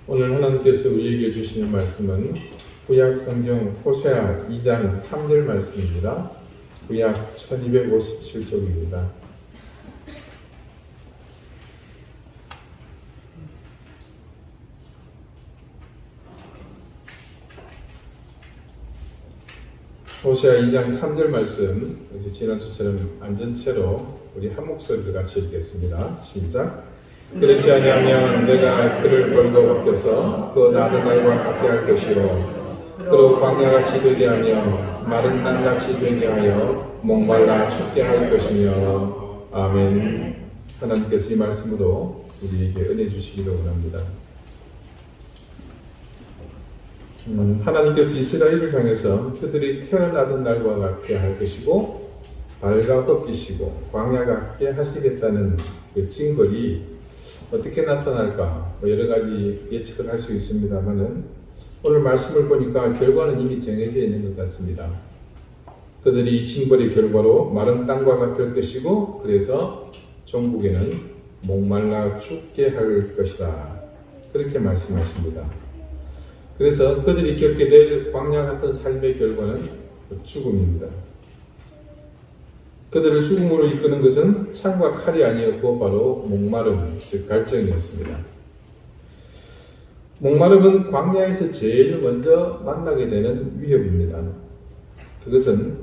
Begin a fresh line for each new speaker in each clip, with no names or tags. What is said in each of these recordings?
오늘 하나님께서 우리에게 주시는 말씀은 구약 성경 호세아 2장 3절 말씀입니다. 구약 1257쪽입니다. 호세아 2장 3절 말씀, 지난주처럼 앉은 채로 우리 한 목소리로 같이 읽겠습니다. 시작. 그렇지 아니하면 내가 그를 벌거 벗겨서 그 나는 날과 같게 할 것이요 그로 광야같이 되게 하며 마른 땅같이 되게 하여 목말라 춥게 할 것이며. 아멘. 하나님께서 이 말씀으로 우리에게 은혜 주시기를 원합니다. 하나님께서 이스라엘을 향해서 그들이 태어나던 날과 같게 할 것이고 발가 벗기시고 광야 같게 하시겠다는 그 징벌이 어떻게 나타날까 여러 가지 예측을 할 수 있습니다만은 오늘 말씀을 보니까 결과는 이미 정해져 있는 것 같습니다. 그들이 이 징벌의 결과로 마른 땅과 같을 것이고 그래서 종국에는 목말라 죽게 할 것이다. 그렇게 말씀하십니다. 그래서 그들이 겪게 될 광야 같은 삶의 결과는 죽음입니다. 그들을 죽음으로 이끄는 것은 창과 칼이 아니었고 바로 목마름, 즉 갈증이었습니다. 목마름은 광야에서 제일 먼저 만나게 되는 위협입니다. 그것은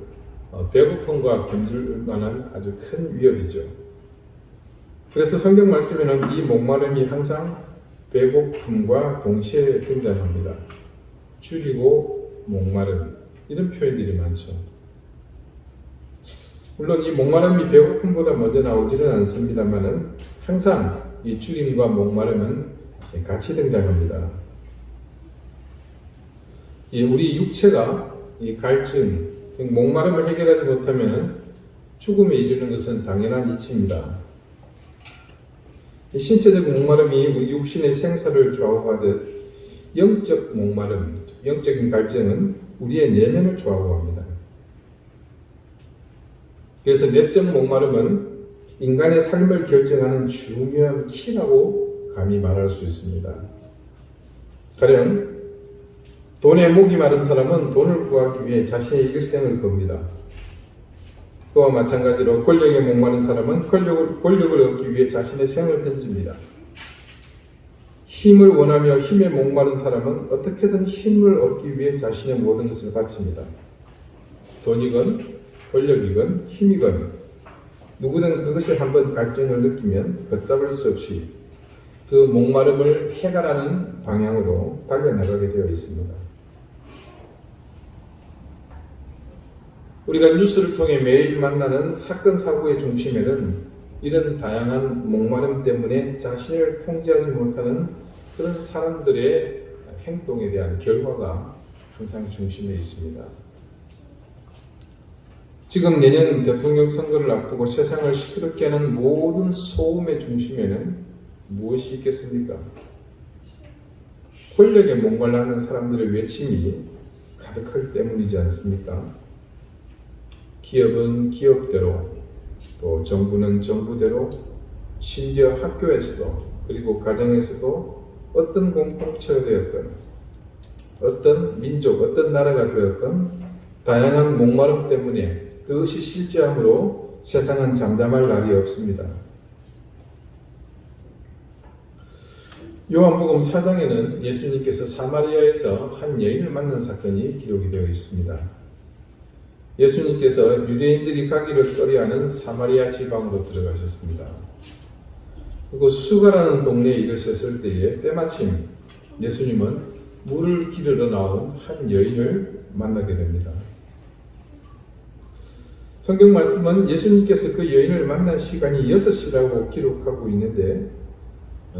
배고픔과 굶줄 만한 아주 큰 위협이죠. 그래서 성경 말씀에는 이 목마름이 항상 배고픔과 동시에 등장합니다. 줄이고 목마름, 이런 표현들이 많죠. 물론 이 목마름이 배고픔보다 먼저 나오지는 않습니다만은 항상 이 줄임과 목마름은 같이 등장합니다. 우리 육체가 이 갈증, 목마름을 해결하지 못하면 죽음에 이르는 것은 당연한 이치입니다. 이 신체적 목마름이 우리 육신의 생사를 좌우하듯 영적 목마름, 영적인 갈증은 우리의 내면을 좌우합니다. 그래서 내적 목마름은 인간의 삶을 결정하는 중요한 키라고 감히 말할 수 있습니다. 가령 돈에 목이 마른 사람은 돈을 구하기 위해 자신의 일생을 겁니다. 그와 마찬가지로 권력에 목마른 사람은 권력을 얻기 위해 자신의 생을 던집니다. 힘을 원하며 힘에 목마른 사람은 어떻게든 힘을 얻기 위해 자신의 모든 것을 바칩니다. 돈이건 권력이건 힘이건 누구든 그것에 한번 갈증을 느끼면 걷잡을 수 없이 그 목마름을 해결하는 방향으로 달려나가게 되어 있습니다. 우리가 뉴스를 통해 매일 만나는 사건 사고의 중심에는 이런 다양한 목마름 때문에 자신을 통제하지 못하는 그런 사람들의 행동에 대한 결과가 항상 중심에 있습니다. 지금 내년 대통령 선거를 앞두고 세상을 시끄럽게 하는 모든 소음의 중심에는 무엇이 있겠습니까? 권력에 목말라 하는 사람들의 외침이 가득하기 때문이지 않습니까? 기업은 기업대로, 또 정부는 정부대로, 심지어 학교에서도 그리고 가정에서도 어떤 공동체가 되었건 어떤 민족, 어떤 나라가 되었건 다양한 목마름 때문에 그것이 실제함으로 세상은 잠잠할 날이 없습니다. 요한복음 4장에는 예수님께서 사마리아에서 한 여인을 만난 사건이 기록이 되어 있습니다. 예수님께서 유대인들이 가기를 꺼려하는 사마리아 지방으로 들어가셨습니다. 그리고 수가라는 동네에 이르셨을 때에 때마침 예수님은 물을 기르러 나온 한 여인을 만나게 됩니다. 성경 말씀은 예수님께서 그 여인을 만난 시간이 6시라고 기록하고 있는데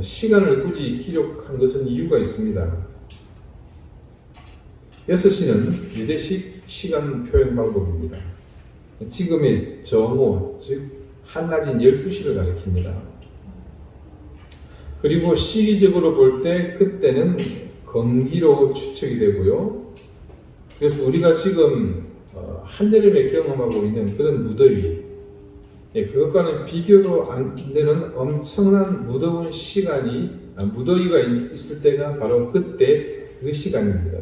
시간을 굳이 기록한 것은 이유가 있습니다. 6시는 유대식 시간 표현 방법입니다. 지금의 정오, 즉 한낮인 12시를 가리킵니다. 그리고 시기적으로 볼 때 그때는 건기로 추측이 되고요. 그래서 우리가 지금 한여름에 경험하고 있는 그런 무더위, 그것과는 비교도 안 되는 엄청난 무더운 시간이 무더위가 있을 때가 바로 그때 그 시간입니다.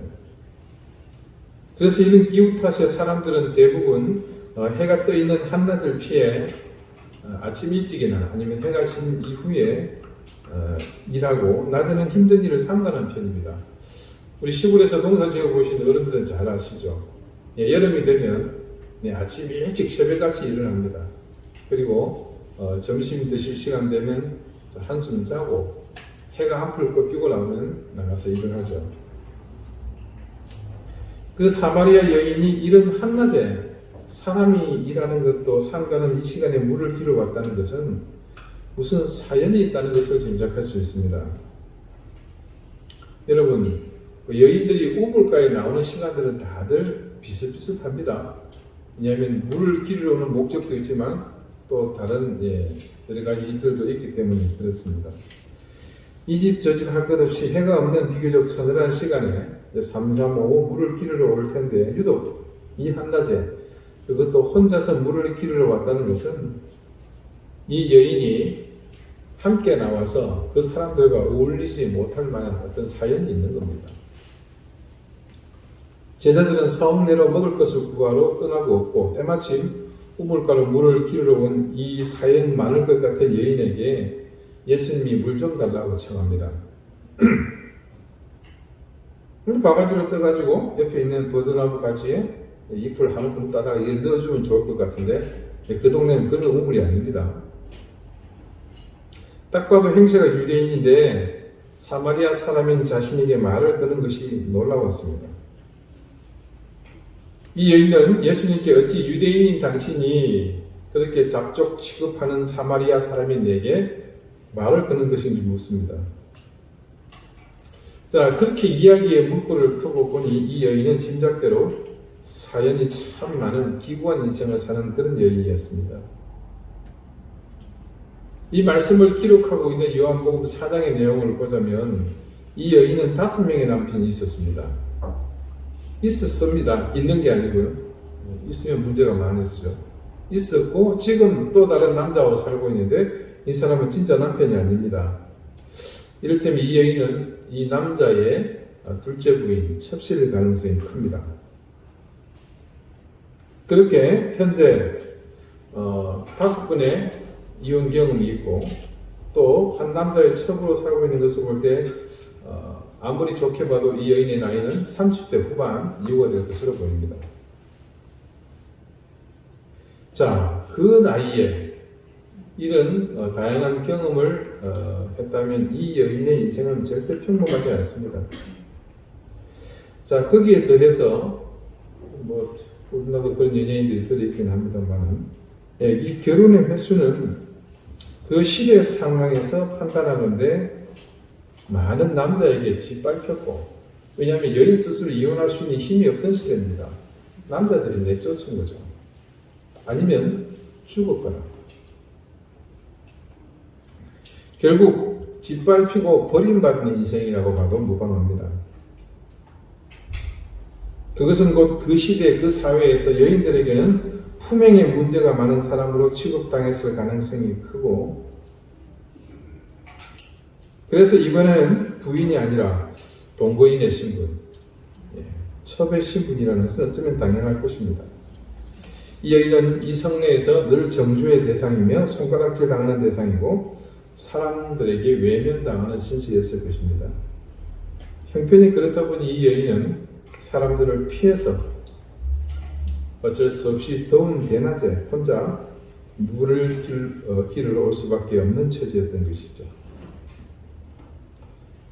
그래서 이런 기후 탓에 사람들은 대부분 해가 떠 있는 한낮을 피해 아침 일찍이나 아니면 해가 진 이후에 일하고 낮에는 힘든 일을 삼가는 편입니다. 우리 시골에서 농사 지어 보신 어른들은 잘 아시죠? 여름이 되면 아침 일찍 새벽같이 일어납니다. 그리고 점심 드실 시간 되면 한숨 자고 해가 한풀 꺾이고 나면 나가서 일을 하죠. 그 사마리아 여인이 이른 한낮에 사람이 일하는 것도 상가는 이 시간에 물을 기르러 왔다는 것은 무슨 사연이 있다는 것을 짐작할 수 있습니다. 여러분, 여인들이 우물가에 나오는 시간들은 다들 비슷비슷합니다. 왜냐하면 물을 기르러 오는 목적도 있지만 또 다른 여러 가지 일들도 있기 때문에 그렇습니다. 이 집 저 집 할 것 없이 해가 없는 비교적 서늘한 시간에 삼삼오오 물을 기르러 올 텐데 유독 이 한낮에 그것도 혼자서 물을 기르러 왔다는 것은 이 여인이 함께 나와서 그 사람들과 어울리지 못할 만한 어떤 사연이 있는 겁니다. 제자들은 성 내로 먹을 것을 구하러 떠나고 없고 때마침 우물가로 물을 기르러 온 이 사연 많을 것 같은 여인에게 예수님이 물 좀 달라고 청합니다. 바가지로 떠가지고 옆에 있는 버드나무 가지에 잎을 한 움큼 따다가 넣어주면 좋을 것 같은데 그 동네는 그런 우물이 아닙니다. 딱 봐도 행세가 유대인인데 사마리아 사람인 자신에게 말을 거는 것이 놀라웠습니다. 이 여인은 예수님께 어찌 유대인인 당신이 그렇게 잡족 취급하는 사마리아 사람인 내게 말을 거는 것인지 묻습니다. 자, 그렇게 이야기의 문구를 두고 보니 이 여인은 짐작대로 사연이 참 많은 기구한 인생을 사는 그런 여인이었습니다. 이 말씀을 기록하고 있는 요한복음 4장의 내용을 보자면 이 여인은 5명의 남편이 있었습니다. 있었습니다. 있는 게 아니고요. 있으면 문제가 많으시죠. 있었고 지금 또 다른 남자와 살고 있는데 이 사람은 진짜 남편이 아닙니다. 이를테면 이 여인은 이 남자의 둘째 부인, 첩실 가능성이 큽니다. 그렇게 현재 5분의 이혼 경험이 있고 또 한 남자의 첩으로 살고 있는 것을 볼 때 아무리 좋게 봐도 이 여인의 나이는 30대 후반 이후가 될 것으로 보입니다. 자, 그 나이에 이런 다양한 경험을 했다면 이 여인의 인생은 절대 평범하지 않습니다. 자, 거기에 더해서 우리나라도 그런 연예인들이 들어있긴 합니다만 이 결혼의 횟수는 그 시대 상황에서 판단하는데 많은 남자에게 짓밟혔고, 왜냐하면 여인 스스로 이혼할 수 있는 힘이 없던 시대입니다. 남자들이 내쫓은 거죠. 아니면 죽었거나. 결국 짓밟히고 버림받는 인생이라고 봐도 무방합니다. 그것은 곧 그 시대 그 사회에서 여인들에게는 품행에 문제가 많은 사람으로 취급당했을 가능성이 크고, 그래서 이번에는 부인이 아니라 동거인의 신분, 첩의 신분이라는 것은 어쩌면 당연할 것입니다. 이 여인은 이 성내에서 늘 정죄의 대상이며 손가락질 당하는 대상이고 사람들에게 외면당하는 신세였을 것입니다. 형편이 그렇다 보니 이 여인은 사람들을 피해서 어쩔 수 없이 더운 대낮에 혼자 물을 기르러 올 수밖에 없는 처지였던 것이죠.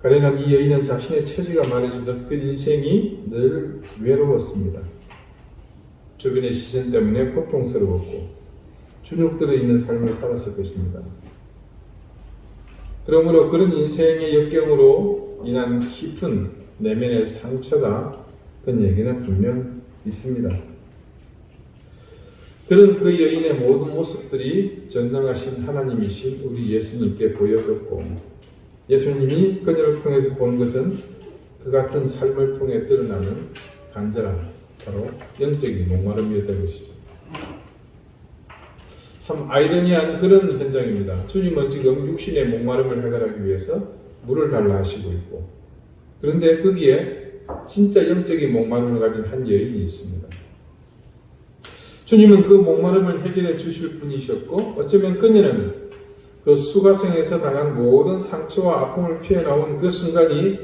가련한 이 여인은 자신의 처지가 말해주던 그 인생이 늘 외로웠습니다. 주변의 시선 때문에 고통스러웠고 주눅 들어있는 삶을 살았을 것입니다. 그러므로 그런 인생의 역경으로 인한 깊은 내면의 상처가 그녀에게는 분명 있습니다. 그런 그 여인의 모든 모습들이 전능하신 하나님이신 우리 예수님께 보여졌고, 예수님이 그녀를 통해서 본 것은 그 같은 삶을 통해 드러나는 간절함, 바로 영적인 목마름이었던 것이죠. 참 아이러니한 그런 현장입니다. 주님은 지금 육신의 목마름을 해결하기 위해서 물을 달라 하시고 있고, 그런데 거기에 진짜 영적인 목마름을 가진 한 여인이 있습니다. 주님은 그 목마름을 해결해 주실 분이셨고, 어쩌면 그녀는 그 수가성에서 당한 모든 상처와 아픔을 피해나온 그 순간이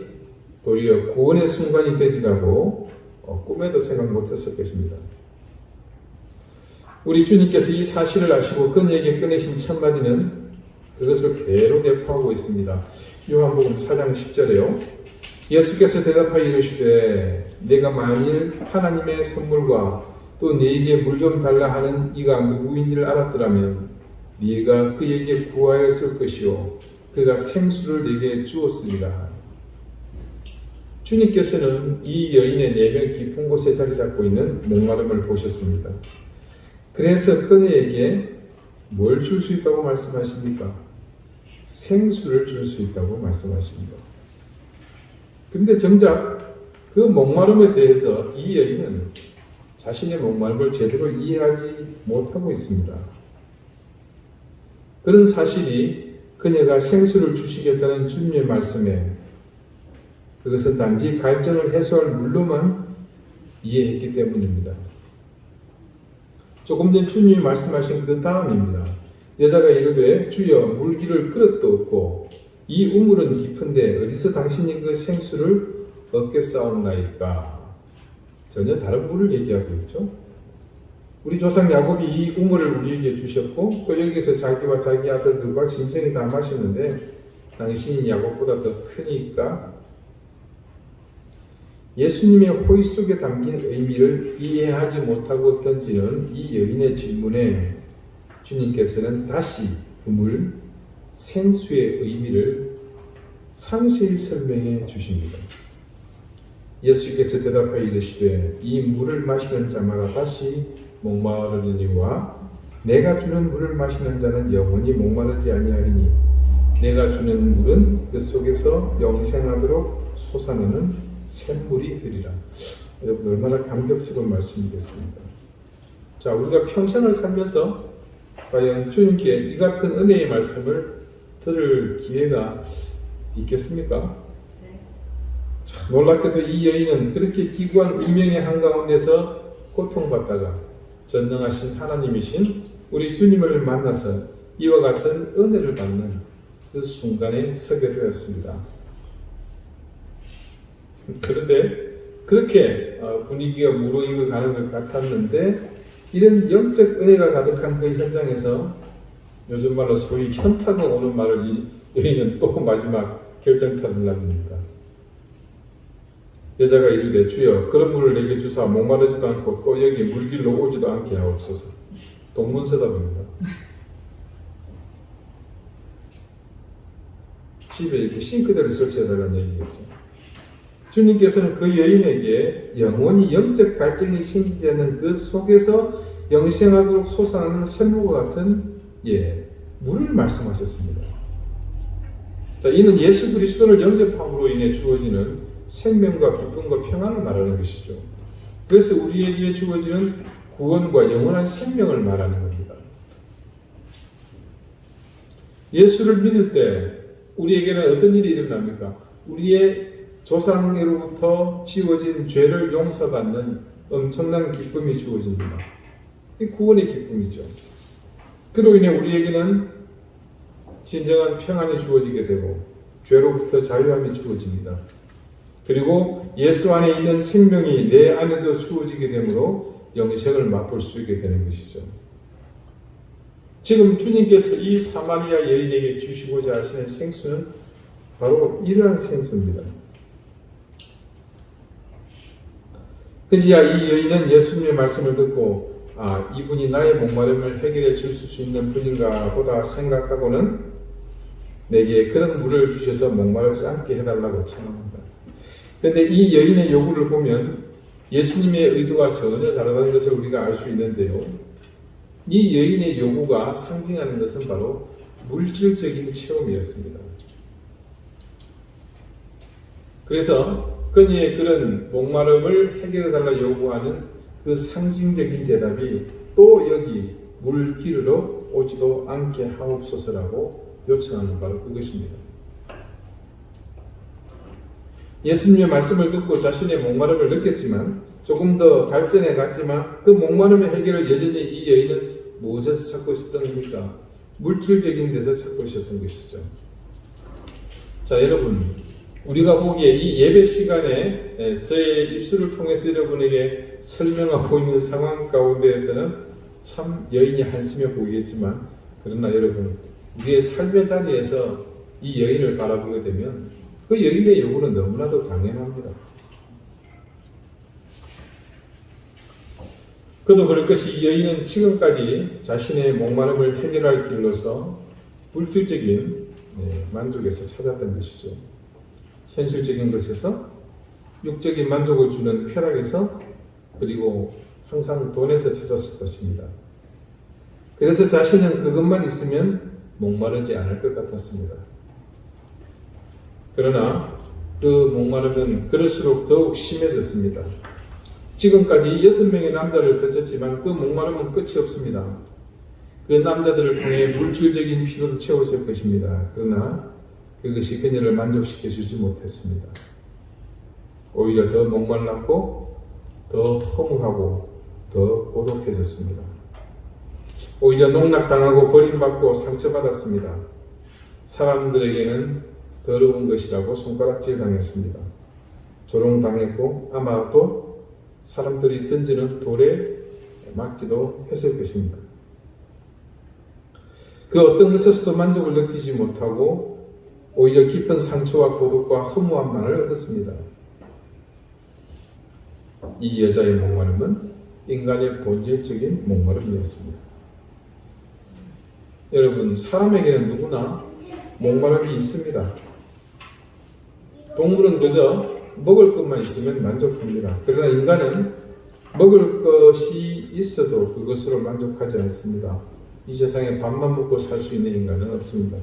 도리어 구원의 순간이 되리라고 꿈에도 생각 못했을 것입니다. 우리 주님께서 이 사실을 아시고 그녀에게 꺼내신 첫마디는 그것을 그대로 내포하고 있습니다. 요한복음 4장 10절에요. 예수께서 대답하여 이르시되 내가 만일 하나님의 선물과 또 네게 물 좀 달라 하는 이가 누구인지를 알았더라면 네가 그에게 구하였을 것이요 그가 생수를 네게 주었으리라. 주님께서는 이 여인의 내면 깊은 곳에 자리 잡고 있는 목마름을 보셨습니다. 그래서 그녀에게 뭘 줄 수 있다고 말씀하십니까? 생수를 줄 수 있다고 말씀하십니다. 근데 정작 그 목마름에 대해서 이 여인은 자신의 목마름을 제대로 이해하지 못하고 있습니다. 그런 사실이 그녀가 생수를 주시겠다는 주님의 말씀에 그것은 단지 갈증을 해소할 물로만 이해했기 때문입니다. 조금 전 주님이 말씀하신 그 다음입니다. 여자가 이르되 주여 물기를 그릇도 없고 이 우물은 깊은데 어디서 당신이 그 생수를 얻겠사옵나이까. 전혀 다른 물을 얘기하고 있죠. 우리 조상 야곱이 이 우물을 우리에게 주셨고 또 여기서 자기와 자기 아들들과 짐승이 다 마시는데 당신이 야곱보다 더 크니까. 예수님의 호의 속에 담긴 의미를 이해하지 못하고 던지는 이 여인의 질문에 주님께서는 다시 그 물, 생수의 의미를 상세히 설명해 주십니다. 예수께서 대답하여 이르시되 이 물을 마시는 자마다 다시 목마르리니와 내가 주는 물을 마시는 자는 영원히 목마르지 아니하리니 내가 주는 물은 그 속에서 영생하도록 솟아나는 샘물이 되리라. 여러분 얼마나 감격스러운 말씀이겠습니까? 자, 우리가 평생을 살면서 과연 주님께 이 같은 은혜의 말씀을 들을 기회가 있겠습니까? 네. 참 놀랍게도 이 여인은 그렇게 기구한 운명의 한가운데서 고통받다가 전능하신 하나님이신 우리 주님을 만나서 이와 같은 은혜를 받는 그 순간에 서게 되었습니다. 그런데 그렇게 분위기가 무르익어 가는 것 같았는데 이런 영적 은혜가 가득한 그 현장에서 요즘 말로 소위 현타가 오는 말을 이 여인은 또 마지막 결정타를 남깁니다. 여자가 이르되 주여 그런 물을 내게 주사 목마르지도 않고 또 여기 물길로 오지도 않게 하옵소서. 동문서답입니다. 집에 이렇게 싱크대를 설치해달라는 얘기겠죠. 주님께서는 그 여인에게 영원히 영적 갈증이 생기지 않는 그 속에서 영생하도록 솟아나는 샘물과 같은 물을 말씀하셨습니다. 자, 이는 예수 그리스도를 영접함으로 인해 주어지는 생명과 기쁨과 평안을 말하는 것이죠. 그래서 우리에게 주어지는 구원과 영원한 생명을 말하는 겁니다. 예수를 믿을 때 우리에게는 어떤 일이 일어납니까? 우리의 조상으로부터 지워진 죄를 용서받는 엄청난 기쁨이 주어집니다. 이 구원의 기쁨이죠. 그로 인해 우리에게는 진정한 평안이 주어지게 되고 죄로부터 자유함이 주어집니다. 그리고 예수 안에 있는 생명이 내 안에도 주어지게 되므로 영생을 맛볼 수 있게 되는 것이죠. 지금 주님께서 이 사마리아 여인에게 주시고자 하시는 생수는 바로 이러한 생수입니다. 그지야 이 여인은 예수님의 말씀을 듣고 이분이 나의 목마름을 해결해 줄 수 있는 분인가 보다 생각하고는 내게 그런 물을 주셔서 목마르지 않게 해달라고 청합니다. 그런데 이 여인의 요구를 보면 예수님의 의도와 전혀 다르다는 것을 우리가 알 수 있는데요. 이 여인의 요구가 상징하는 것은 바로 물질적인 체험이었습니다. 그래서 그녀의 그런 목마름을 해결해달라 요구하는 그 상징적인 대답이 또 여기 물 기르러 오지도 않게 하옵소서라고 요청하는 바로 그것입니다. 예수님의 말씀을 듣고 자신의 목마름을 느꼈지만 조금 더 발전해 갔지만 그 목마름의 해결을 여전히 이 여인은 무엇에서 찾고 싶던 겁니까? 물질적인 데서 찾고 있었던 것이죠. 자, 여러분, 우리가 보기에 이 예배 시간에 저의 입술을 통해서 여러분에게 설명하고 있는 상황 가운데에서는 참 여인이 한심해 보이겠지만, 그러나 여러분, 우리의 삶의 자리에서 이 여인을 바라보게 되면 그 여인의 요구는 너무나도 당연합니다. 그도 그럴 것이 이 여인은 지금까지 자신의 목마름을 해결할 길로서 물질적인 만족에서 찾았던 것이죠. 현실적인 것에서, 육적인 만족을 주는 쾌락에서, 그리고 항상 돈에서 찾았을 것입니다. 그래서 자신은 그것만 있으면 목마르지 않을 것 같았습니다. 그러나 그 목마름은 그럴수록 더욱 심해졌습니다. 지금까지 6명의 남자를 거쳤지만 그 목마름은 끝이 없습니다. 그 남자들을 통해 물질적인 필요도 채웠을 것입니다. 그러나 그것이 그녀를 만족시켜 주지 못했습니다. 오히려 더 목말랐고 더 허무하고 더 고독해졌습니다. 오히려 농락당하고 버림받고 상처받았습니다. 사람들에게는 더러운 것이라고 손가락질 당했습니다. 조롱당했고 아마도 사람들이 던지는 돌에 맞기도 했을 것입니다. 그 어떤 것에서도 만족을 느끼지 못하고 오히려 깊은 상처와 고독과 허무함만을 얻었습니다. 이 여자의 목마름은 인간의 본질적인 목마름이었습니다. 여러분, 사람에게는 누구나 목마름이 있습니다. 동물은 그저 먹을 것만 있으면 만족합니다. 그러나 인간은 먹을 것이 있어도 그것으로 만족하지 않습니다. 이 세상에 밥만 먹고 살 수 있는 인간은 없습니다.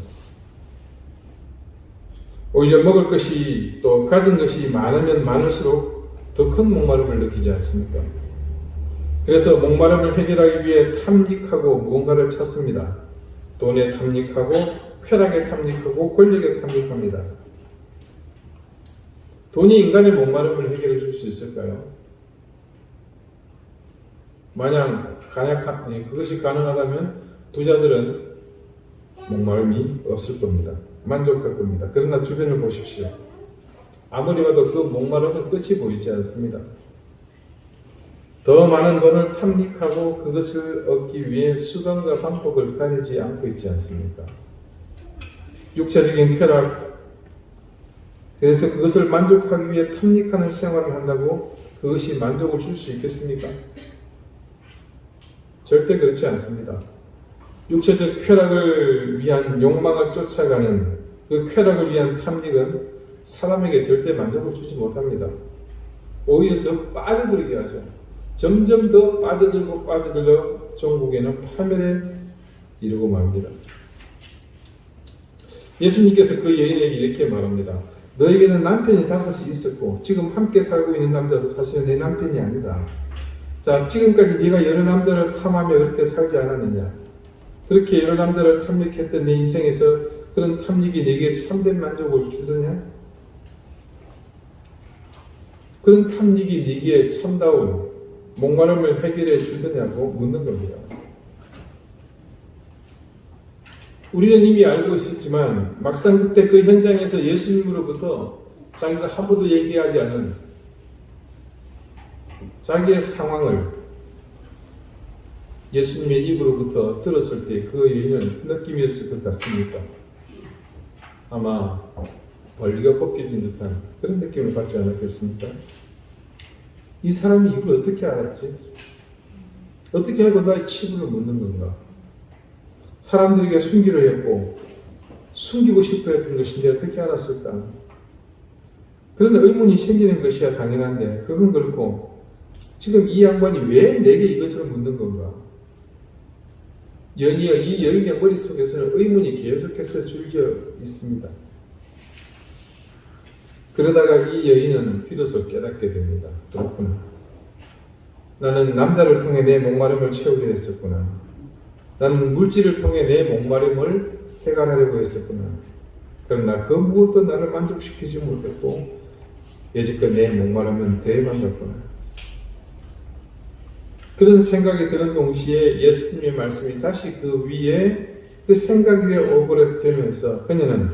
오히려 먹을 것이 또 가진 것이 많으면 많을수록 더 큰 목마름을 느끼지 않습니까? 그래서 목마름을 해결하기 위해 탐닉하고 무언가를 찾습니다. 돈에 탐닉하고 쾌락에 탐닉하고 권력에 탐닉합니다. 돈이 인간의 목마름을 해결해 줄 수 있을까요? 만약 그것이 가능하다면 부자들은 목마름이 없을 겁니다. 만족할 겁니다. 그러나 주변을 보십시오. 아무리 봐도 그 목마름은 끝이 보이지 않습니다. 더 많은 돈을 탐닉하고 그것을 얻기 위해 수단과 방법을 가리지 않고 있지 않습니까? 육체적인 쾌락, 그래서 그것을 만족하기 위해 탐닉하는 생활을 한다고 그것이 만족을 줄 수 있겠습니까? 절대 그렇지 않습니다. 육체적 쾌락을 위한 욕망을 쫓아가는 그 쾌락을 위한 탐닉은 사람에게 절대 만족을 주지 못합니다. 오히려 더 빠져들게 하죠. 점점 더 빠져들어 종국에는 파멸에 이르고 맙니다. 예수님께서 그 여인에게 이렇게 말합니다. 너에게는 남편이 5이 있었고 지금 함께 살고 있는 남자도 사실은 내 남편이 아니다. 자, 지금까지 네가 여러 남자를 탐하며 그렇게 살지 않았느냐? 그렇게 여러 남자를 탐닉했던 내 인생에서 그런 탐닉이 네게 참된 만족을 주더냐? 그런 탐닉이 네게 참다운 목마름을 해결해 주더냐고 묻는 겁니다. 우리는 이미 알고 있었지만 막상 그때 그 현장에서 예수님으로부터 자기가 한 번도 얘기하지 않은 자기의 상황을 예수님의 입으로부터 들었을 때 그 여인은 느낌이었을 것 같습니까? 아마 벌리가 벗겨진 듯한 그런 느낌을 받지 않았겠습니까? 이 사람이 이걸 어떻게 알았지? 어떻게 알고 나의 치부를 묻는 건가? 사람들에게 숨기려 했고 숨기고 싶어 했던 것인데 어떻게 알았을까? 그런 의문이 생기는 것이야 당연한데 그건 그렇고 지금 이 양반이 왜 내게 이것을 묻는 건가? 이 여인의 머릿속에서는 의문이 계속해서 줄져 있습니다. 그러다가 이 여인은 비로소 깨닫게 됩니다. 그렇구나. 나는 남자를 통해 내 목마름을 채우려 했었구나. 나는 물질을 통해 내 목마름을 해결하려고 했었구나. 그러나 그 무엇도 나를 만족시키지 못했고 여지껏 내 목마름은 대박이었구나. 그런 생각이 드는 동시에 예수님의 말씀이 다시 그 위에 그 생각 위에 오버랩되면서 그녀는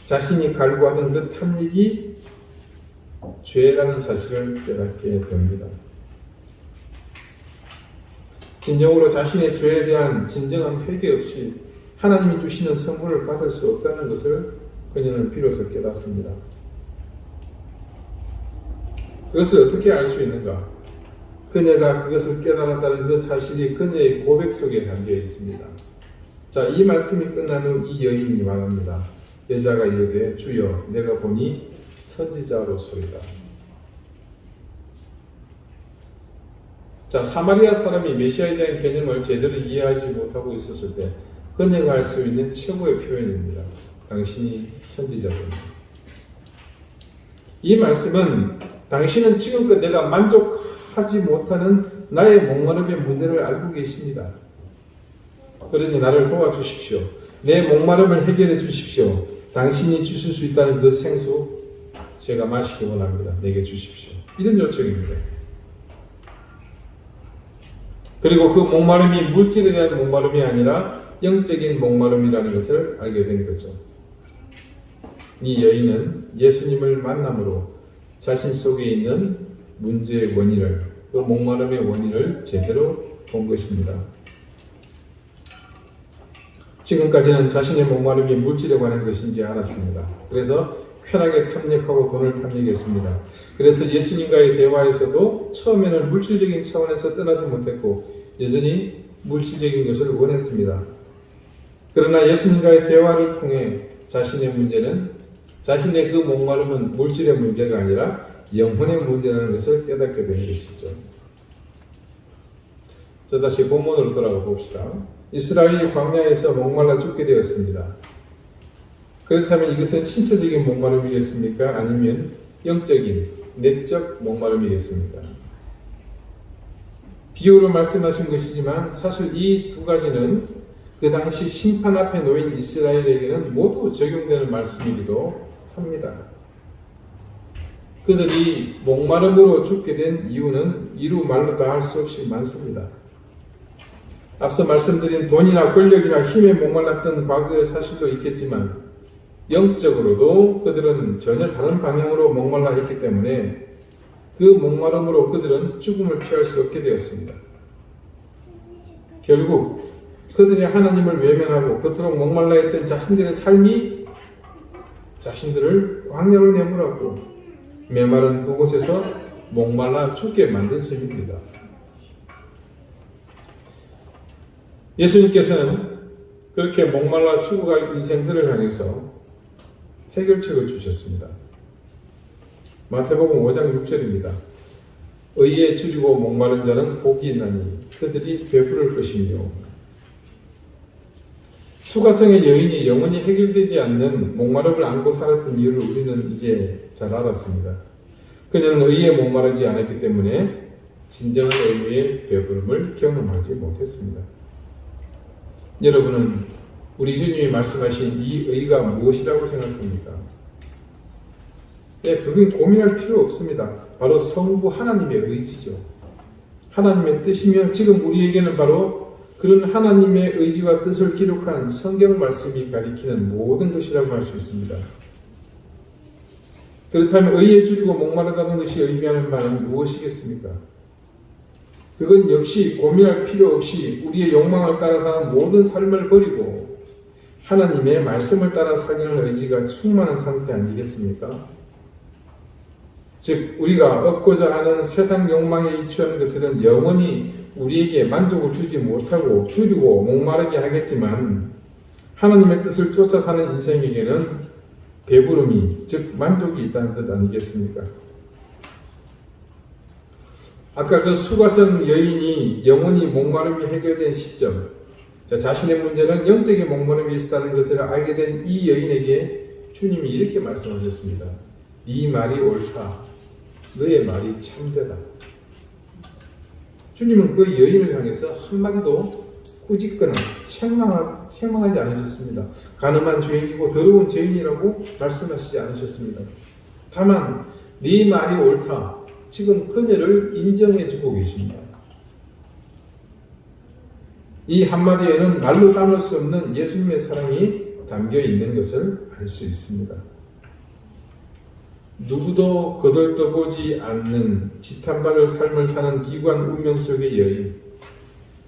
자신이 갈구하던 그 탐닉이 죄라는 사실을 깨닫게 됩니다. 진정으로 자신의 죄에 대한 진정한 회개 없이 하나님이 주시는 선물을 받을 수 없다는 것을 그녀는 비로소 깨닫습니다. 그것을 어떻게 알 수 있는가? 그녀가 그것을 깨달았다는 그 사실이 그녀의 고백 속에 담겨 있습니다. 자, 이 말씀이 끝난 후 이 여인이 말합니다. 여자가 이르되 주여 내가 보니 선지자로소이다. 자, 사마리아 사람이 메시아에 대한 개념을 제대로 이해하지 못하고 있었을 때 그녀가 할 수 있는 최고의 표현입니다. 당신이 선지자입니다. 이 말씀은 당신은 지금껏 내가 만족하지 못하는 나의 목마름의 문제를 알고 계십니다. 그러니 나를 도와주십시오. 내 목마름을 해결해 주십시오. 당신이 주실 수 있다는 그 생수 제가 마시기 원합니다. 내게 주십시오. 이런 요청입니다. 그리고 그 목마름이 물질에 대한 목마름이 아니라 영적인 목마름이라는 것을 알게 된 거죠. 이 여인은 예수님을 만남으로 자신 속에 있는 문제의 원인을, 그 목마름의 원인을 제대로 본 것입니다. 지금까지는 자신의 목마름이 물질에 관한 것인지 알았습니다. 그래서 쾌락에 탐닉하고 돈을 탐닉했습니다. 그래서 예수님과의 대화에서도 처음에는 물질적인 차원에서 떠나지 못했고 여전히 물질적인 것을 원했습니다. 그러나 예수님과의 대화를 통해 자신의 문제는, 자신의 그 목마름은 물질의 문제가 아니라 영혼의 문제라는 것을 깨닫게 된 것이죠. 자, 다시 본문으로 돌아가 봅시다. 이스라엘이 광야에서 목말라 죽게 되었습니다. 그렇다면 이것은 신체적인 목마름이겠습니까? 아니면 영적인, 내적 목마름이겠습니까? 비유로 말씀하신 것이지만 사실 이 두 가지는 그 당시 심판 앞에 놓인 이스라엘에게는 모두 적용되는 말씀이기도 합니다. 그들이 목마름으로 죽게 된 이유는 이루 말로 다 할 수 없이 많습니다. 앞서 말씀드린 돈이나 권력이나 힘에 목말랐던 과거의 사실도 있겠지만 영적으로도 그들은 전혀 다른 방향으로 목말라 했기 때문에 그 목마름으로 그들은 죽음을 피할 수 없게 되었습니다. 결국 그들이 하나님을 외면하고 그토록 목말라 했던 자신들의 삶이 자신들을 광야로 내몰았고 메마른 그곳에서 목말라 죽게 만든 셈입니다. 예수님께서는 그렇게 목말라 죽어갈 인생들을 향해서 해결책을 주셨습니다. 마태복음 5장 6절입니다. 의에 줄이고 목마른 자는 복이 있나니 그들이 배부를 것이며. 수가성의 여인이 영원히 해결되지 않는 목마름을 안고 살았던 이유를 우리는 이제 잘 알았습니다. 그녀는 의에 목마르지 않았기 때문에 진정한 의미의 배부름을 경험하지 못했습니다. 여러분은 우리 주님이 말씀하신 이 의가 무엇이라고 생각합니까? 네, 그건 고민할 필요 없습니다. 바로 성부 하나님의 의지죠. 하나님의 뜻이며 지금 우리에게는 바로 그런 하나님의 의지와 뜻을 기록한 성경 말씀이 가리키는 모든 것이라고 할 수 있습니다. 그렇다면 의에 줄이고 목마르다는 것이 의미하는 바는 무엇이겠습니까? 그건 역시 고민할 필요 없이 우리의 욕망을 따라 사는 모든 삶을 버리고 하나님의 말씀을 따라 살리는 의지가 충만한 상태 아니겠습니까? 즉 우리가 얻고자 하는 세상 욕망에 이취하는 것들은 영원히 우리에게 만족을 주지 못하고 줄이고 목마르게 하겠지만 하나님의 뜻을 쫓아 사는 인생에게는 배부름이, 즉 만족이 있다는 것 아니겠습니까? 아까 그 수가성 여인이 영원히 목마름이 해결된 시점, 자신의 문제는 영적인 목마름이 있다는 것을 알게 된 이 여인에게 주님이 이렇게 말씀하셨습니다. 네 말이 옳다. 너의 말이 참되다. 주님은 그 여인을 향해서 한마디도 꾸짖거나 책망하지 않으셨습니다. 가늠한 죄인이고 더러운 죄인이라고 말씀하시지 않으셨습니다. 다만 네 말이 옳다. 지금 그녀를 인정해 주고 계십니다. 이 한마디에는 말로 담을 수 없는 예수님의 사랑이 담겨 있는 것을 알 수 있습니다. 누구도 거들떠보지 않는 지탄받을 삶을 사는 기구한 운명 속의 여인,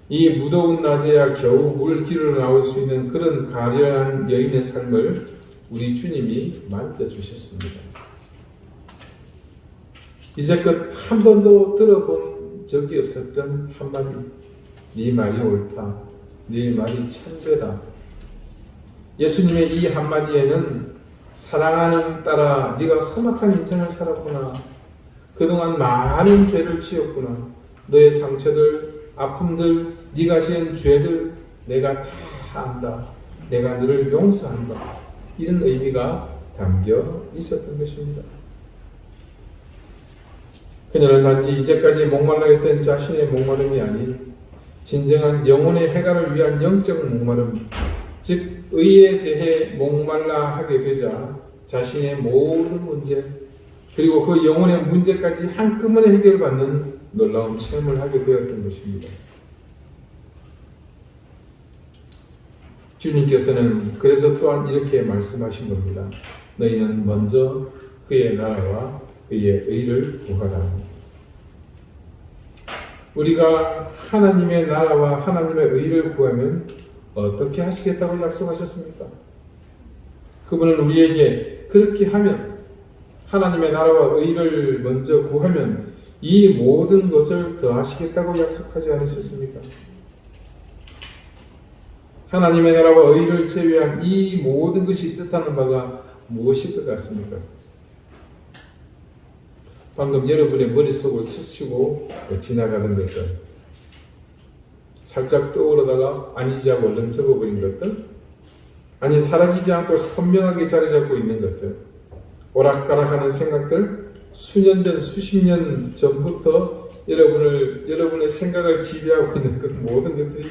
이 무더운 낮에야 겨우 물길로 나올 수 있는 그런 가련한 여인의 삶을 우리 주님이 만져주셨습니다. 이제껏 한 번도 들어본 적이 없었던 한마디, 네 말이 옳다, 네 말이 참되다. 예수님의 이 한마디에는 사랑하는 딸아, 네가 험악한 인생을 살았구나. 그동안 많은 죄를 지었구나. 너의 상처들, 아픔들, 네가 지은 죄들 내가 다 안다. 내가 너를 용서한다. 이런 의미가 담겨 있었던 것입니다. 그녀는 단지 이제까지 목말라 했던 자신의 목마름이 아닌 진정한 영혼의 해결을 위한 영적 목마름, 즉 의에 대해 목말라 하게 되자 자신의 모든 문제 그리고 그 영혼의 문제까지 한꺼번에 해결받는 놀라운 체험을 하게 되었던 것입니다. 주님께서는 그래서 또한 이렇게 말씀하신 겁니다. 너희는 먼저 그의 나라와 그의 의를 구하라. 우리가 하나님의 나라와 하나님의 의를 구하면 어떻게 하시겠다고 약속하셨습니까? 그분은 우리에게 그렇게 하면, 하나님의 나라와 의를 먼저 구하면 이 모든 것을 더하시겠다고 약속하지 않으셨습니까? 하나님의 나라와 의를 제외한 이 모든 것이 뜻하는 바가 무엇일 것 같습니까? 방금 여러분의 머릿속을 스치고 지나가는 것들, 살짝 떠오르다가 아니지 하고 얼른 적어버린 것들, 아니 사라지지 않고 선명하게 자리 잡고 있는 것들, 오락가락하는 생각들, 수년 전, 수십 년 전부터 여러분의 생각을 지배하고 있는 그 모든 것들이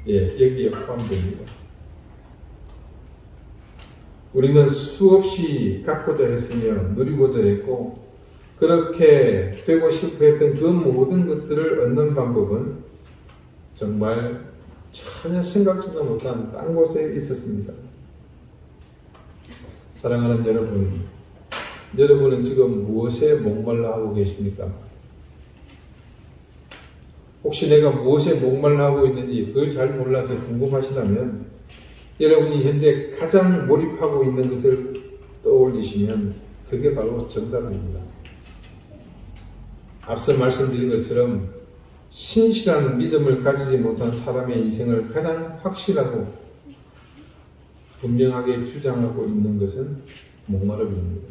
여기에 포함됩니다. 우리는 수없이 갖고자 했으며 누리고자 했고 그렇게 되고 싶어 했던 그 모든 것들을 얻는 방법은 정말 전혀 생각지도 못한 딴 곳에 있었습니다. 사랑하는 여러분, 여러분은 지금 무엇에 목말라 하고 계십니까? 혹시 내가 무엇에 목말라 하고 있는지 그걸 잘 몰라서 궁금하시다면 여러분이 현재 가장 몰입하고 있는 것을 떠올리시면 그게 바로 정답입니다. 앞서 말씀드린 것처럼 신실한 믿음을 가지지 못한 사람의 인생을 가장 확실하고 분명하게 주장하고 있는 것은 목마름입니다.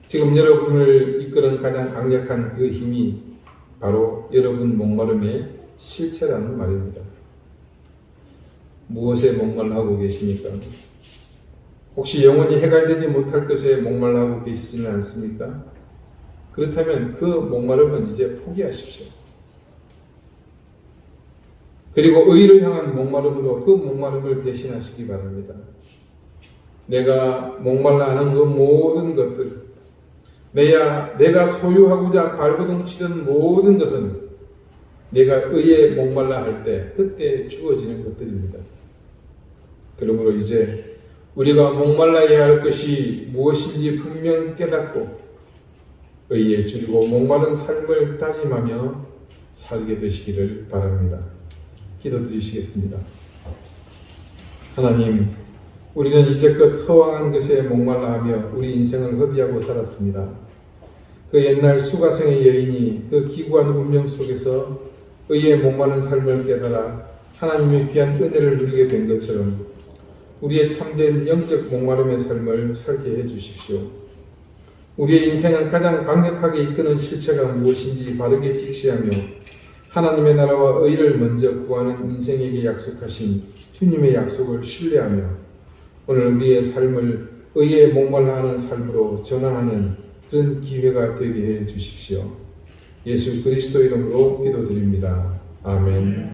지금 여러분을 이끄는 가장 강력한 그 힘이 바로 여러분 목마름의 실체라는 말입니다. 무엇에 목말라하고 계십니까? 혹시 영원히 해결되지 못할 것에 목말라하고 계시지는 않습니까? 그렇다면 그 목마름은 이제 포기하십시오. 그리고 의를 향한 목마름으로 그 목마름을 대신하시기 바랍니다. 내가 목말라 하는 그 모든 것들, 내가 소유하고자 발버둥치던 모든 것은 내가 의에 목말라 할 때 그때 주어지는 것들입니다. 그러므로 이제 우리가 목말라야 할 것이 무엇인지 분명 깨닫고 의에 줄이고 목마른 삶을 다짐하며 살게 되시기를 바랍니다. 기도드리시겠습니다. 하나님, 우리는 이제껏 허황한 것에 목말라하며 우리 인생을 허비하고 살았습니다. 그 옛날 수가성의 여인이 그 기구한 운명 속에서 의에 목마른 삶을 깨달아 하나님의 귀한 은혜를 누리게 된 것처럼 우리의 참된 영적 목마름의 삶을 살게 해주십시오. 우리의 인생을 가장 강력하게 이끄는 실체가 무엇인지 바르게 직시하며 하나님의 나라와 의를 먼저 구하는 인생에게 약속하신 주님의 약속을 신뢰하며 오늘 우리의 삶을 의에 목말라 하는 삶으로 전환하는 그런 기회가 되게 해 주십시오. 예수 그리스도 이름으로 기도드립니다. 아멘.